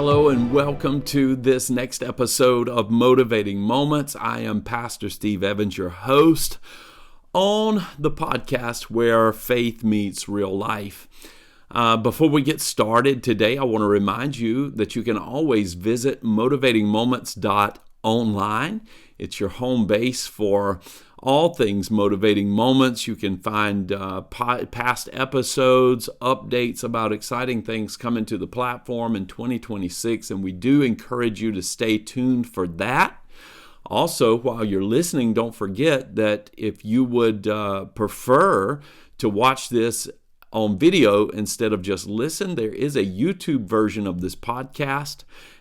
Hello and welcome to this next episode of Motivating Moments. I am Pastor Steve Evans, your host on the podcast where faith meets real life. Before we get started today, I want to remind you that you can always visit motivatingmoments.online. It's your home base for all things Motivating Moments. You can find past episodes, updates about exciting things coming to the platform in 2026, and we do encourage you to stay tuned for that. Also, while you're listening, don't forget that if you would prefer to watch this on video instead of just listen, there is a YouTube version of this podcast,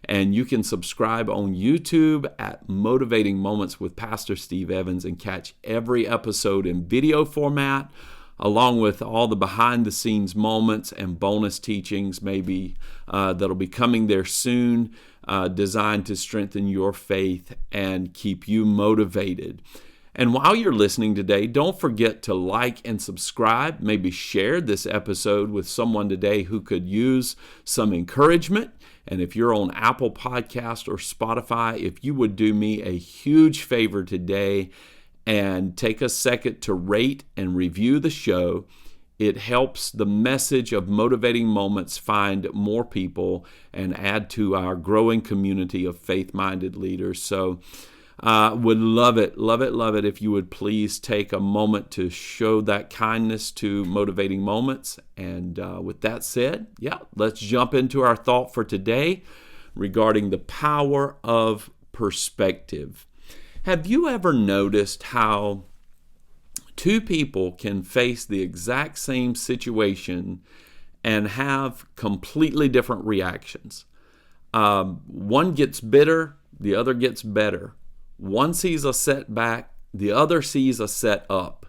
and you can subscribe on YouTube at Motivating Moments with Pastor Steve Evans and catch every episode in video format, along with all the behind-the-scenes moments and bonus teachings maybe that'll be coming there soon, designed to strengthen your faith and keep you motivated. And while you're listening today, don't forget to like and subscribe. Maybe share this episode with someone today who could use some encouragement. And if you're on Apple Podcast or Spotify, if you would do me a huge favor today and take a second to rate and review the show, it helps the message of Motivating Moments find more people and add to our growing community of faith-minded leaders. So would love it if you would please take a moment to show that kindness to Motivating Moments. And with that said, let's jump into our thought for today regarding the power of perspective. Have you ever noticed how two people can face the exact same situation and have completely different reactions? One gets bitter, the other gets better. One sees a setback, the other sees a set up.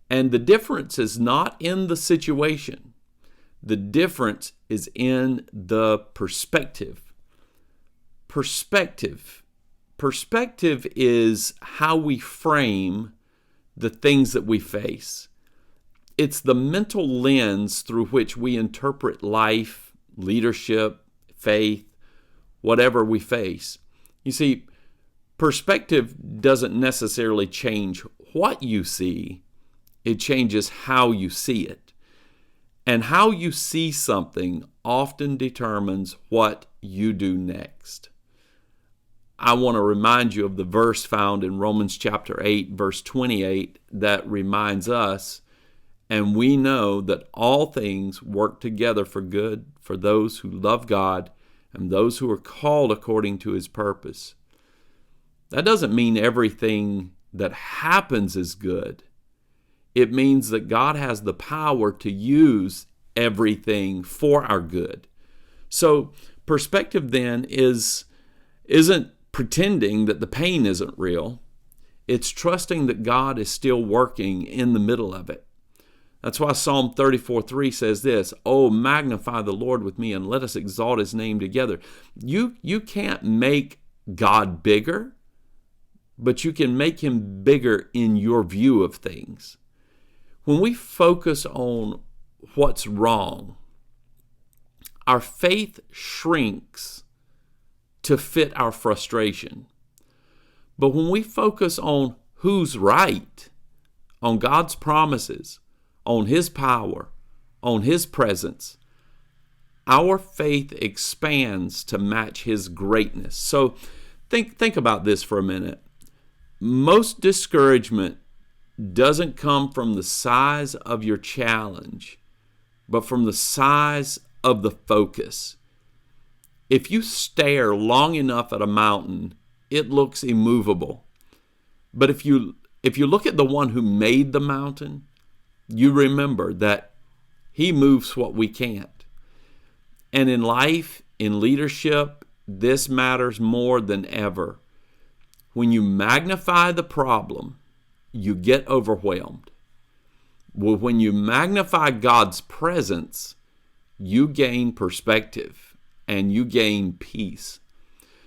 And the difference is not in the situation. The difference is in the perspective. Perspective is how we frame the things that we face. It's the mental lens through which we interpret life, leadership, faith, whatever we face. You see, perspective doesn't necessarily change what you see, it changes how you see it. And how you see something often determines what you do next. I want to remind you of the verse found in Romans chapter 8, verse 28, that reminds us, and we know that all things work together for good for those who love God and those who are called according to His purpose. That doesn't mean everything that happens is good. It means that God has the power to use everything for our good. So perspective then isn't pretending that the pain isn't real. It's trusting that God is still working in the middle of it. That's why Psalm 34:3 says this, "Oh, magnify the Lord with me and let us exalt His name together." You can't make God bigger, but you can make Him bigger in your view of things. When we focus on what's wrong, our faith shrinks to fit our frustration. But when we focus on who's right, on God's promises, on His power, on His presence, our faith expands to match His greatness. So think about this for a minute. Most discouragement doesn't come from the size of your challenge, but from the size of the focus. If you stare long enough at a mountain, it looks immovable. But if you look at the one who made the mountain, you remember that He moves what we can't. And in life, in leadership, this matters more than ever. When you magnify the problem, you get overwhelmed. Well, when you magnify God's presence, you gain perspective and you gain peace.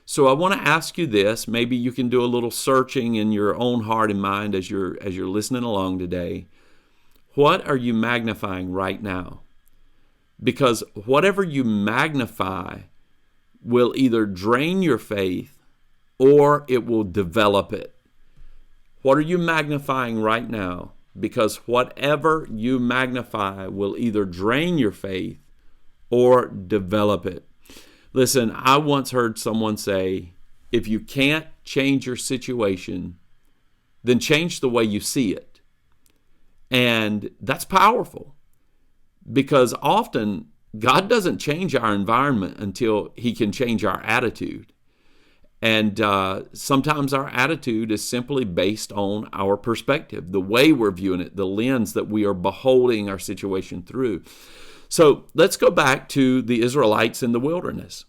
So I want to ask you this. Maybe you can do a little searching in your own heart and mind as you're listening along today. What are you magnifying right now? Because whatever you magnify will either drain your faith or it will develop it. What are you magnifying right now? Because whatever you magnify will either drain your faith or develop it. Listen, I once heard someone say, if you can't change your situation, then change the way you see it. And that's powerful, because often God doesn't change our environment until he can change our attitude. And sometimes our attitude is simply based on our perspective, the way we're viewing it, the lens that we are beholding our situation through. So let's go back to the Israelites in the wilderness.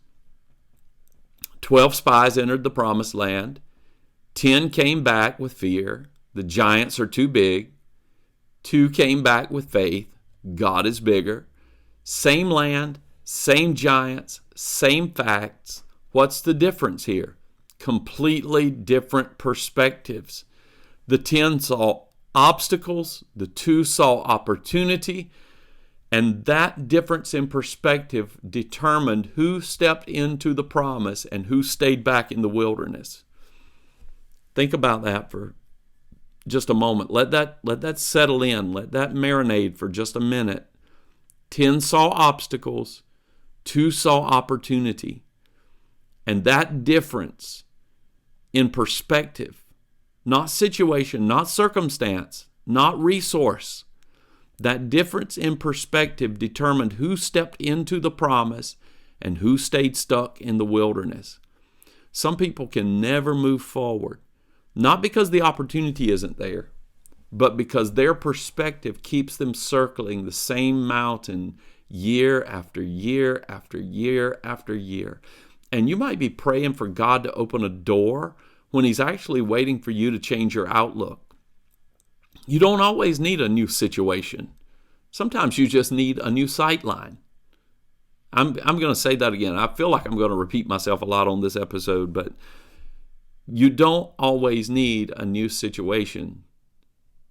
12 spies entered the promised land. 10 came back with fear. The giants are too big. 2 came back with faith. God is bigger. Same land, same giants, same facts. What's the difference here? Completely different perspectives. The 10 saw obstacles. The 2 saw opportunity. And that difference in perspective determined who stepped into the promise and who stayed back in the wilderness. Think about that for just a moment. Let that settle in. Let that marinate for just a minute. 10 saw obstacles. 2 saw opportunity. And that difference in perspective, not situation, not circumstance, not resource, that difference in perspective determined who stepped into the promise and who stayed stuck in the wilderness. Some people can never move forward, not because the opportunity isn't there, but because their perspective keeps them circling the same mountain year after year after year after year. And you might be praying for God to open a door when he's actually waiting for you to change your outlook. You don't always need a new situation. Sometimes you just need a new sight line. I'm going to say that again. I feel like I'm going to repeat myself a lot on this episode, but you don't always need a new situation.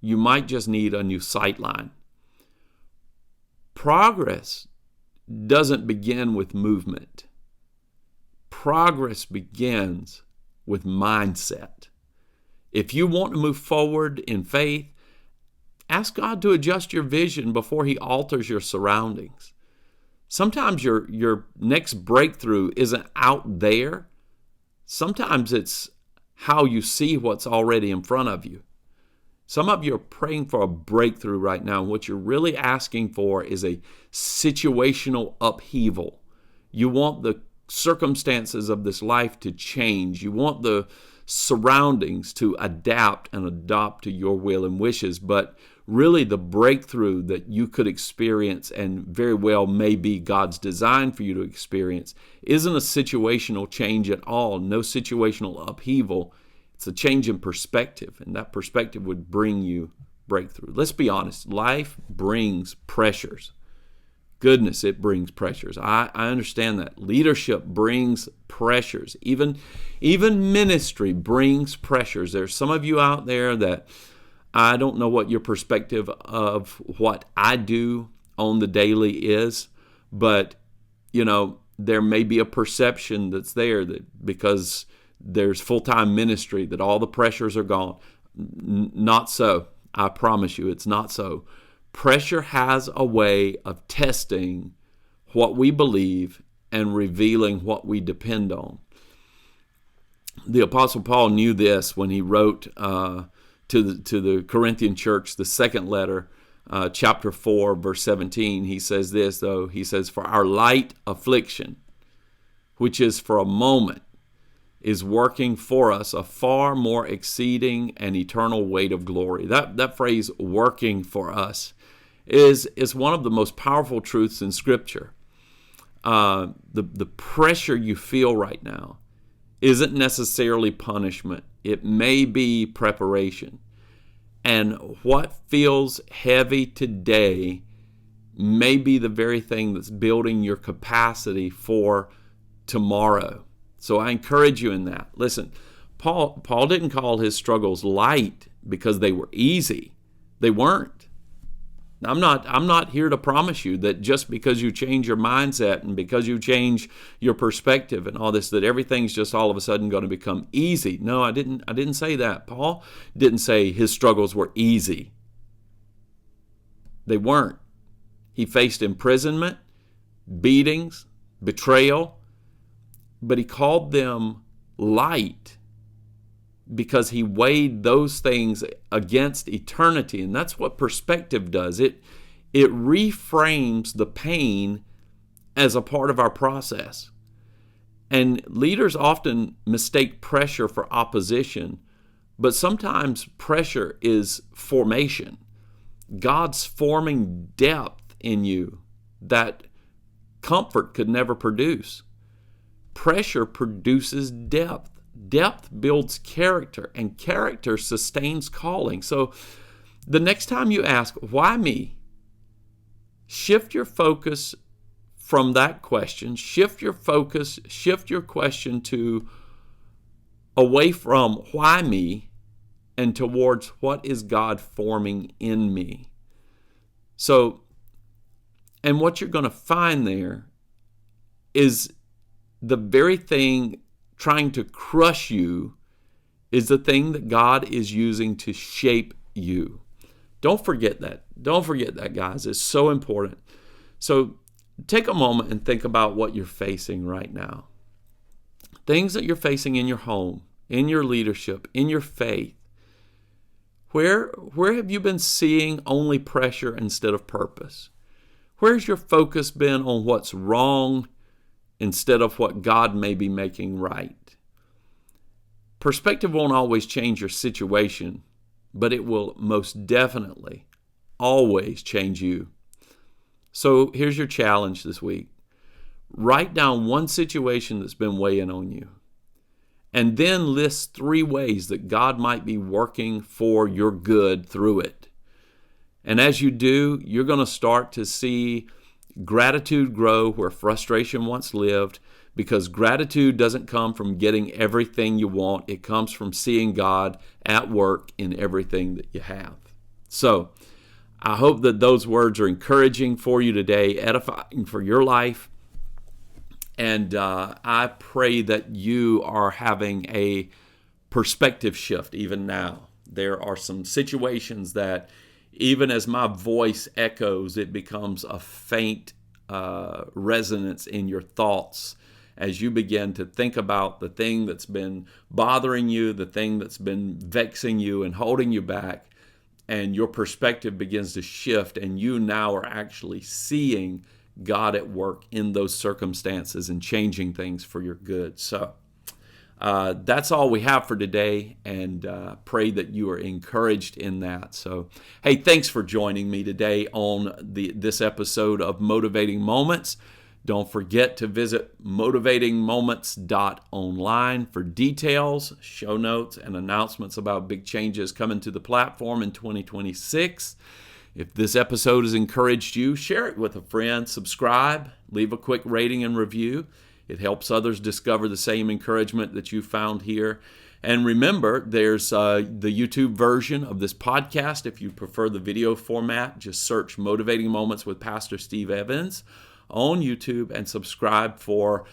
You might just need a new sight line. Progress doesn't begin with movement. Progress begins with mindset. If you want to move forward in faith, ask God to adjust your vision before he alters your surroundings. Sometimes your next breakthrough isn't out there. Sometimes it's how you see what's already in front of you. Some of you are praying for a breakthrough right now. What you're really asking for is a situational upheaval. You want the circumstances of this life to change. You want the surroundings to adapt and adopt to your will and wishes. But really the breakthrough that you could experience, and very well may be God's design for you to experience, isn't a situational change at all. No situational upheaval. It's a change in perspective, and that perspective would bring you breakthrough. Let's be honest. Life brings pressures. Goodness, it brings pressures. I understand that. Leadership brings pressures. Even ministry brings pressures. There's some of you out there that I don't know what your perspective of what I do on the daily is, but there may be a perception that's there that because there's full-time ministry that all the pressures are gone. Not so. I promise you, it's not so. Pressure has a way of testing what we believe and revealing what we depend on. The Apostle Paul knew this when he wrote to the Corinthian church, the second letter, chapter 4, verse 17. He says this, though. He says, "For our light affliction, which is for a moment, is working for us a far more exceeding and eternal weight of glory." That phrase, working for us, is one of the most powerful truths in Scripture. The pressure you feel right now isn't necessarily punishment. It may be preparation. And what feels heavy today may be the very thing that's building your capacity for tomorrow. So I encourage you in that. Listen, Paul didn't call his struggles light because they were easy. They weren't. I'm not here to promise you that just because you change your mindset and because you change your perspective and all this, that everything's just all of a sudden going to become easy. No, I didn't say that. Paul didn't say his struggles were easy. They weren't. He faced imprisonment, beatings, betrayal, but he called them light because he weighed those things against eternity. And that's what perspective does. It reframes the pain as a part of our process. And leaders often mistake pressure for opposition, but sometimes pressure is formation. God's forming depth in you that comfort could never produce. Pressure produces depth. Depth builds character, and character sustains calling. So the next time you ask, why me? Shift your focus from that question. Shift your question to away from why me and towards what is God forming in me. So, and what you're going to find there is the very thing trying to crush you is the thing that God is using to shape you. Don't forget that. Don't forget that, guys. It's so important. So take a moment and think about what you're facing right now. Things that you're facing in your home, in your leadership, in your faith. Where have you been seeing only pressure instead of purpose? Where's your focus been on what's wrong instead of what God may be making right? Perspective won't always change your situation, but it will most definitely always change you. So here's your challenge this week. Write down one situation that's been weighing on you, and then list 3 ways that God might be working for your good through it. And as you do, you're going to start to see gratitude grow where frustration once lived, because gratitude doesn't come from getting everything you want. It comes from seeing God at work in everything that you have. So I hope that those words are encouraging for you today, edifying for your life. And I pray that you are having a perspective shift even now. There are some situations that even as my voice echoes, it becomes a faint resonance in your thoughts as you begin to think about the thing that's been bothering you, the thing that's been vexing you and holding you back, and your perspective begins to shift, and you now are actually seeing God at work in those circumstances and changing things for your good. So that's all we have for today, and pray that you are encouraged in that. So, hey, thanks for joining me today on this episode of Motivating Moments. Don't forget to visit motivatingmoments.online for details, show notes, and announcements about big changes coming to the platform in 2026. If this episode has encouraged you, share it with a friend, subscribe, leave a quick rating and review. It helps others discover the same encouragement that you found here. And remember, there's the YouTube version of this podcast. If you prefer the video format, just search Motivating Moments with Pastor Steve Evans on YouTube and subscribe for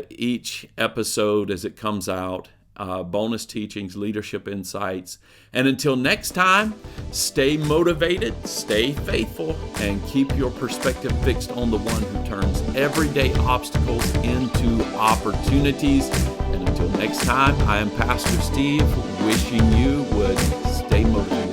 each episode as it comes out. Bonus teachings, leadership insights. And until next time, stay motivated, stay faithful, and keep your perspective fixed on the one who turns everyday obstacles into opportunities. And until next time, I am Pastor Steve, wishing you would stay motivated.